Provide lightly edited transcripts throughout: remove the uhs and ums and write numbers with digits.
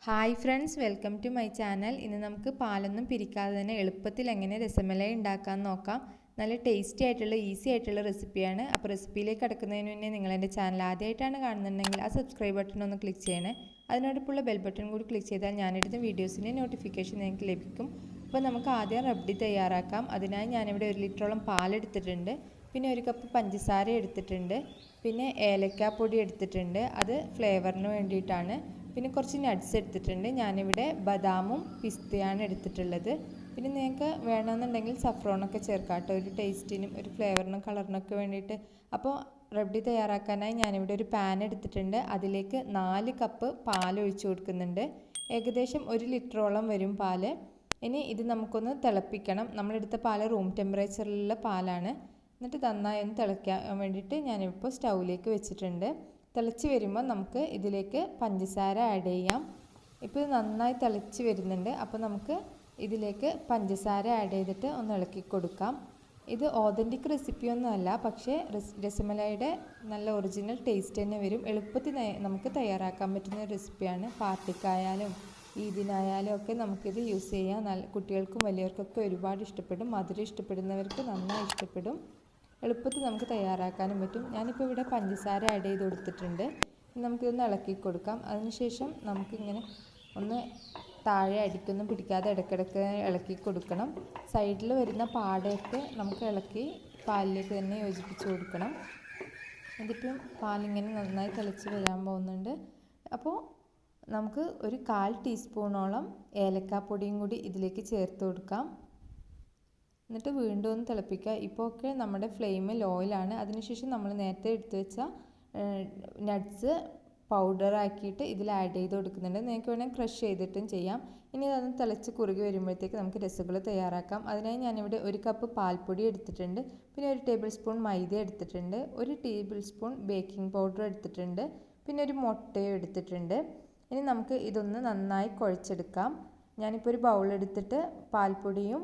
Hi friends, welcome to my channel. ഇന്ന് നമുക്ക് പാലൊന്നും പിരിക്കാതെ തന്നെ എളുപ്പത്തിൽ എങ്ങനെ രസമലൈ ഉണ്ടാക്കാൻ നോക്കാം. നല്ല ടേസ്റ്റി ആയിട്ടുള്ള ഈസി ആയിട്ടുള്ള റെസിപ്പിയാണ്. അപ്പോൾ റെസിപ്പിയിലേക്ക് കടക്കുന്നതിന് മുന്നേ നിങ്ങൾ എൻ്റെ ചാനൽ ആദ്യമായിട്ടാണ് കാണുന്നുണ്ടെങ്കിൽ ആ സബ്സ്ക്രൈബ് ബട്ടൺ ഒന്ന് ക്ലിക്ക് ചെയ്യണേ. അതിനോടൊപ്പമുള്ള ബെൽ ബട്ടൺ കൂടി ക്ലിക്ക് ചെയ്താൽ ഞാനെടുത്ത വീഡിയോസിൻ്റെ നോട്ടിഫിക്കേഷൻ നിങ്ങൾക്ക് ലഭിക്കും. അപ്പോൾ നമുക്ക് ആദ്യം റബ്ഡി തയ്യാറാക്കാം. അതിനായി ഞാനിവിടെ 1 ലിറ്ററോളം പാലെടുത്തിട്ടുണ്ട്. പിന്നെ 1 കപ്പ് പഞ്ചസാര എടുത്തിട്ടുണ്ട്. പിന്നെ ഏലക്കാപ്പൊടി എടുത്തിട്ടുണ്ട്, അത് ഫ്ലേവറിന് വേണ്ടിയിട്ടാണ്. പിന്നെ കുറച്ച് നട്ട്സ് എടുത്തിട്ടുണ്ട്. ഞാനിവിടെ ബദാമും പിസ്തയാണ് എടുത്തിട്ടുള്ളത്. പിന്നെ നിങ്ങൾക്ക് വേണമെന്നുണ്ടെങ്കിൽ സഫ്രോണൊക്കെ ചേർക്കാം കേട്ടോ, ഒരു ടേസ്റ്റിനും ഒരു ഫ്ലേവറിനും കളറിനൊക്കെ വേണ്ടിയിട്ട്. അപ്പോൾ റബ്ഡി തയ്യാറാക്കാനായി ഞാനിവിടെ ഒരു പാൻ എടുത്തിട്ടുണ്ട്. അതിലേക്ക് 4 കപ്പ് പാൽ ഒഴിച്ചു കൊടുക്കുന്നുണ്ട്. ഏകദേശം 1 ലിറ്ററോളം വരും പാല്. ഇനി ഇത് നമുക്കൊന്ന് തിളപ്പിക്കണം. നമ്മളെടുത്ത പാൽ റൂം ടെമ്പറേച്ചറിലുള്ള പാലാണ്. എന്നിട്ട് നന്നായി ഒന്ന് തിളയ്ക്കാൻ വേണ്ടിയിട്ട് ഞാനിപ്പോൾ സ്റ്റൗവിലേക്ക് വെച്ചിട്ടുണ്ട്. തിളച്ച് വരുമ്പോൾ നമുക്ക് ഇതിലേക്ക് പഞ്ചസാര ആഡ് ചെയ്യാം. ഇപ്പോൾ ഇത് നന്നായി തിളച്ച് വരുന്നുണ്ട്. അപ്പോൾ നമുക്ക് ഇതിലേക്ക് പഞ്ചസാര ആഡ് ചെയ്തിട്ട് ഒന്ന് ഇളക്കി കൊടുക്കാം. ഇത് ഓതൻറ്റിക് റെസിപ്പിയൊന്നും അല്ല, പക്ഷേ രസമലൈയുടെ നല്ല ഒറിജിനൽ ടേസ്റ്റ് തന്നെ വരും. എളുപ്പത്തിൽ നമുക്ക് തയ്യാറാക്കാൻ പറ്റുന്ന റെസിപ്പിയാണ്. പാർട്ടിക്കായാലും ഈദിനായാലും ഒക്കെ നമുക്കിത് യൂസ് ചെയ്യാം. കുട്ടികൾക്കും വലിയവർക്കൊക്കെ ഒരുപാട് ഇഷ്ടപ്പെടും. മധുരം ഇഷ്ടപ്പെടുന്നവർക്ക് നന്നായി ഇഷ്ടപ്പെടും. എളുപ്പത്തിൽ നമുക്ക് തയ്യാറാക്കാനും പറ്റും. ഞാനിപ്പോൾ ഇവിടെ പഞ്ചസാര ആഡ് ചെയ്ത് കൊടുത്തിട്ടുണ്ട്. നമുക്കിതൊന്ന് ഇളക്കി കൊടുക്കാം. അതിനുശേഷം നമുക്കിങ്ങനെ ഒന്ന് താഴെ അടിക്കൊന്നും പിടിക്കാതെ ഇടയ്ക്കിടയ്ക്ക് ഇളക്കി കൊടുക്കണം. സൈഡിൽ വരുന്ന പാടയൊക്കെ നമുക്ക് ഇളക്കി പാലിലേക്ക് തന്നെ യോജിപ്പിച്ച് കൊടുക്കണം. ഇതിപ്പം പാലിങ്ങനെ നന്നായി തിളച്ച് വരാൻ പോകുന്നുണ്ട്. അപ്പോൾ നമുക്ക് ഒരു 1/4 ടീസ്പൂണോളം ഏലക്കാപ്പൊടിയും കൂടി ഇതിലേക്ക് ചേർത്ത് കൊടുക്കാം. എന്നിട്ട് വീണ്ടും ഒന്ന് തിളപ്പിക്കുക. ഇപ്പോൾ ഒക്കെ നമ്മുടെ ഫ്ലെയിം ലോയിലാണ്. അതിനുശേഷം നമ്മൾ നേരത്തെ എടുത്തു വെച്ച നട്ട്സ് പൗഡറാക്കിയിട്ട് ഇതിൽ ആഡ് ചെയ്ത് കൊടുക്കുന്നുണ്ട്. നിങ്ങൾക്ക് വേണമെങ്കിൽ ക്രഷ് ചെയ്തിട്ടും ചെയ്യാം. ഇനി അതൊന്ന് തിളച്ച് കുറുകി വരുമ്പോഴത്തേക്ക് നമുക്ക് രസഗുള തയ്യാറാക്കാം. അതിനായി ഞാനിവിടെ 1 കപ്പ് പാൽപ്പൊടി എടുത്തിട്ടുണ്ട്. പിന്നെ 1 ടേബിൾ സ്പൂൺ മൈദ എടുത്തിട്ടുണ്ട്. 1 ടേബിൾ സ്പൂൺ ബേക്കിംഗ് പൗഡർ എടുത്തിട്ടുണ്ട്. പിന്നെ ഒരു മുട്ടയും എടുത്തിട്ടുണ്ട്. ഇനി നമുക്ക് ഇതൊന്ന് നന്നായി കുഴച്ചെടുക്കാം. ഞാനിപ്പോൾ ഒരു ബൗൾ എടുത്തിട്ട് പാൽപ്പൊടിയും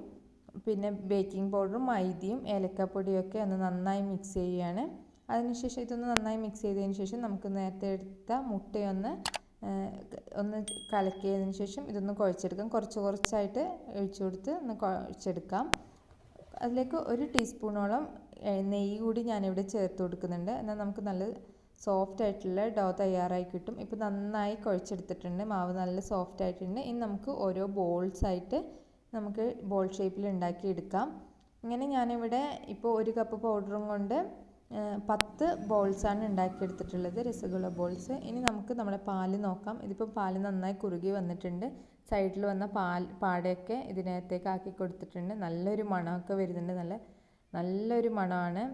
പിന്നെ ബേക്കിംഗ് പൗഡറും മൈദയും ഏലക്കാപ്പൊടിയും ഒക്കെ ഒന്ന് നന്നായി മിക്സ് ചെയ്യുകയാണ്. അതിനുശേഷം ഇതൊന്ന് നന്നായി മിക്സ് ചെയ്തതിന് ശേഷം നമുക്ക് നേരത്തെ എടുത്ത മുട്ടയൊന്ന് കലക്കിയതിന് ശേഷം ഇതൊന്ന് കുഴച്ചെടുക്കാം. കുറച്ചായിട്ട് ഒഴിച്ചു കൊടുത്ത് ഒന്ന് കുഴച്ചെടുക്കാം. അതിലേക്ക് 1 ടീസ്പൂണോളം നെയ്യ് കൂടി ഞാനിവിടെ ചേർത്ത് കൊടുക്കുന്നുണ്ട്. എന്നാൽ നമുക്ക് നല്ല സോഫ്റ്റ് ആയിട്ടുള്ള ഡോ തയ്യാറായി കിട്ടും. ഇപ്പോൾ നന്നായി കുഴച്ചെടുത്തിട്ടുണ്ട്. മാവ് നല്ല സോഫ്റ്റ് ആയിട്ടുണ്ട്. ഇനി നമുക്ക് ഓരോ ബോൾസായിട്ട് നമുക്ക് ബോൾ ഷേപ്പിൽ ഉണ്ടാക്കിയെടുക്കാം. ഇങ്ങനെ ഞാനിവിടെ ഇപ്പോൾ 1 കപ്പ് പൗഡറും കൊണ്ട് 10 ബോൾസാണ് ഉണ്ടാക്കിയെടുത്തിട്ടുള്ളത്, രസഗുള ബോൾസ്. ഇനി നമുക്ക് നമ്മുടെ പാല് നോക്കാം. ഇതിപ്പോൾ പാല് നന്നായി കുറുകി വന്നിട്ടുണ്ട്. സൈഡിൽ വന്ന പാടയൊക്കെ ഇതിനകത്തേക്ക് ആക്കി കൊടുത്തിട്ടുണ്ട്. നല്ലൊരു മണമൊക്കെ വരുന്നുണ്ട്. നല്ലൊരു മണമാണ്.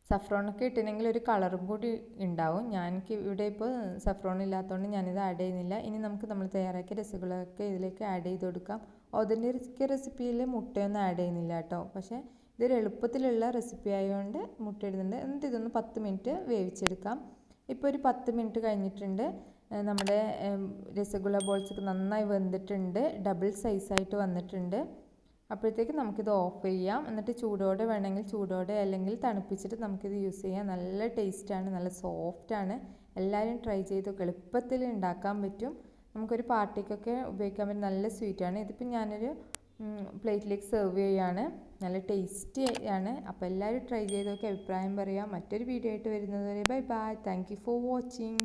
സഫ്രോണൊക്കെ ഇട്ടിട്ടുണ്ടെങ്കിൽ ഒരു കളറും കൂടി ഉണ്ടാവും. എനിക്ക് ഇവിടെ ഇപ്പോൾ സഫ്രോൺ ഇല്ലാത്തതുകൊണ്ട് ഞാനിത് ആഡ് ചെയ്യുന്നില്ല. ഇനി നമുക്ക് നമ്മൾ തയ്യാറാക്കിയ രസഗുളയൊക്കെ ഇതിലേക്ക് ആഡ് ചെയ്ത് കൊടുക്കാം. ഒതൻറ്റിക് റെസിപ്പിയിൽ മുട്ടയൊന്നും ആഡ് ചെയ്യുന്നില്ല കേട്ടോ, പക്ഷേ ഇതൊരു എളുപ്പത്തിലുള്ള റെസിപ്പി ആയതുകൊണ്ട് മുട്ട ഇടുന്നുണ്ട്. എന്നിട്ട് ഇതൊന്ന് 10 മിനിറ്റ് വേവിച്ചെടുക്കാം. ഇപ്പോൾ ഒരു 10 മിനിറ്റ് കഴിഞ്ഞിട്ടുണ്ട്. നമ്മുടെ രസഗുള ബോൾസൊക്കെ നന്നായി വെന്തിട്ടുണ്ട്. ഡബിൾ സൈസായിട്ട് വന്നിട്ടുണ്ട്. അപ്പോഴത്തേക്ക് നമുക്കിത് ഓഫ് ചെയ്യാം. എന്നിട്ട് ചൂടോടെ വേണമെങ്കിൽ ചൂടോടെ, അല്ലെങ്കിൽ തണുപ്പിച്ചിട്ട് നമുക്കിത് യൂസ് ചെയ്യാം. നല്ല ടേസ്റ്റാണ്, നല്ല സോഫ്റ്റാണ്. എല്ലാവരും ട്രൈ ചെയ്ത് എളുപ്പത്തിൽ ഉണ്ടാക്കാൻ പറ്റും. നമുക്കൊരു പാർട്ടിക്കൊക്കെ ഉപയോഗിക്കാൻ പറ്റും. നല്ല സ്വീറ്റാണ്. ഇതിപ്പോൾ ഞാനൊരു പ്ലേറ്റിലേക്ക് സെർവ് ചെയ്യുകയാണ്. നല്ല ടേസ്റ്റി ആണ്. അപ്പോൾ എല്ലാവരും ട്രൈ ചെയ്ത് നോക്കി അഭിപ്രായം പറയാം. മറ്റൊരു വീഡിയോ ആയിട്ട് വരുന്നത് വരെ bye bye. Thank you for watching.